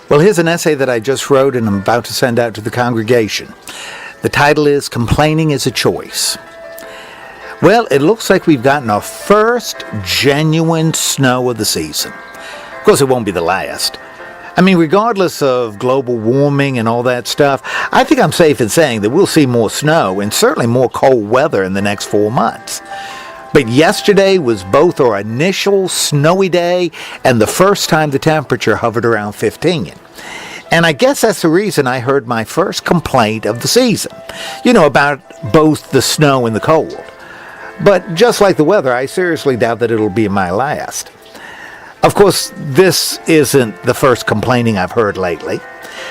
Well, here's an essay that I just wrote and I'm about to send out to the congregation. The title is Complaining is a Choice. Well, it looks like we've gotten our first genuine snow of the season. Of course, it won't be the last. I mean, regardless of global warming and all that stuff, I think I'm safe in saying that we'll see more snow and certainly more cold weather in the next 4 months. But yesterday was both our initial snowy day and the first time the temperature hovered around 15. And I guess that's the reason I heard my first complaint of the season, about both the snow and the cold. But just like the weather, I seriously doubt that it'll be my last. Of course, this isn't the first complaining I've heard lately.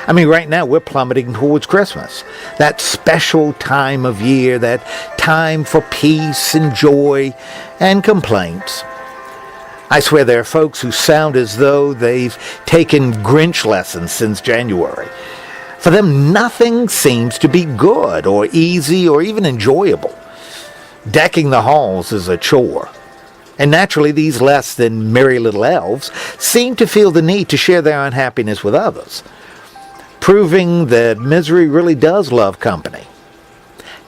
I mean, right now we're plummeting towards Christmas, that special time of year, that time for peace and joy and complaints. I swear there are folks who sound as though they've taken Grinch lessons since January. For them, nothing seems to be good or easy or even enjoyable. Decking the halls is a chore. And naturally, these less than merry little elves seem to feel the need to share their unhappiness with others, proving that misery really does love company.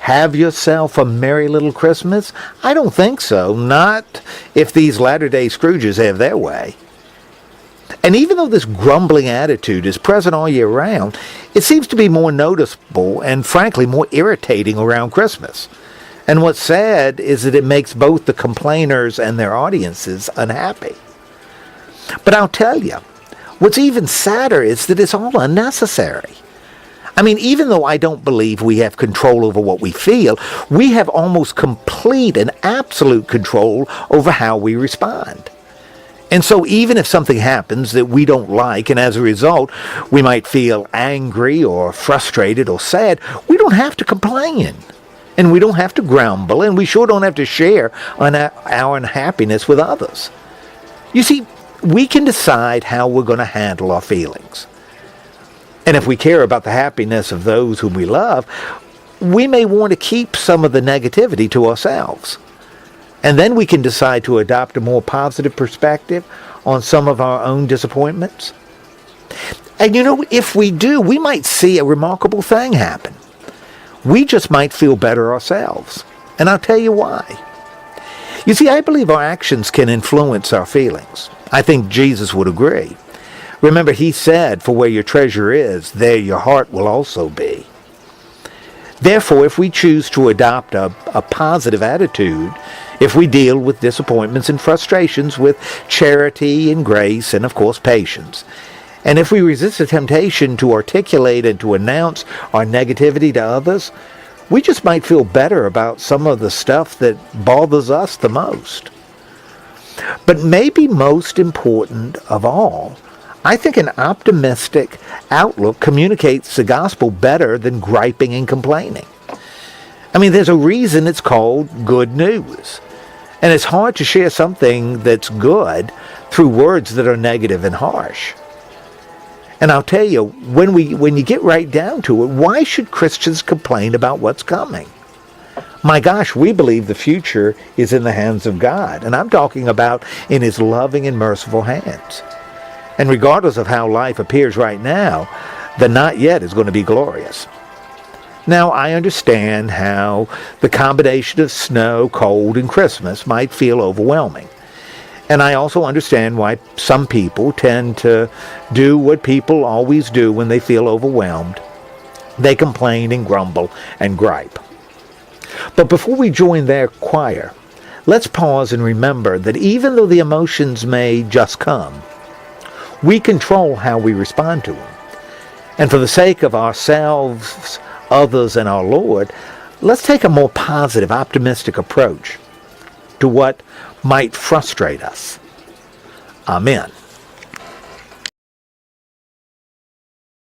Have yourself a merry little Christmas? I don't think so, not if these latter-day Scrooges have their way. And even though this grumbling attitude is present all year round, it seems to be more noticeable and frankly more irritating around Christmas. And what's sad is that it makes both the complainers and their audiences unhappy. But I'll tell you, what's even sadder is that it's all unnecessary. I mean, even though I don't believe we have control over what we feel, we have almost complete and absolute control over how we respond. And so even if something happens that we don't like, and as a result, we might feel angry or frustrated or sad, we don't have to complain. And we don't have to grumble, and we sure don't have to share on our unhappiness with others. You see, we can decide how we're going to handle our feelings. And if we care about the happiness of those whom we love, we may want to keep some of the negativity to ourselves. And then we can decide to adopt a more positive perspective on some of our own disappointments. And if we do, we might see a remarkable thing happen. We just might feel better ourselves. And I'll tell you why. You see, I believe our actions can influence our feelings. I think Jesus would agree. Remember, he said, "For where your treasure is, there your heart will also be." Therefore, if we choose to adopt a positive attitude, if we deal with disappointments and frustrations with charity and grace and, of course, patience, and if we resist the temptation to articulate and to announce our negativity to others, we just might feel better about some of the stuff that bothers us the most. But maybe most important of all, I think an optimistic outlook communicates the gospel better than griping and complaining. I mean, there's a reason it's called good news. And it's hard to share something that's good through words that are negative and harsh. And I'll tell you, when you get right down to it, why should Christians complain about what's coming? My gosh, we believe the future is in the hands of God. And I'm talking about in his loving and merciful hands. And regardless of how life appears right now, the not yet is going to be glorious. Now, I understand how the combination of snow, cold, and Christmas might feel overwhelming. And I also understand why some people tend to do what people always do when they feel overwhelmed. They complain and grumble and gripe. But before we join their choir, let's pause and remember that even though the emotions may just come, we control how we respond to them. And for the sake of ourselves, others, and our Lord, let's take a more positive, optimistic approach to what might frustrate us. Amen.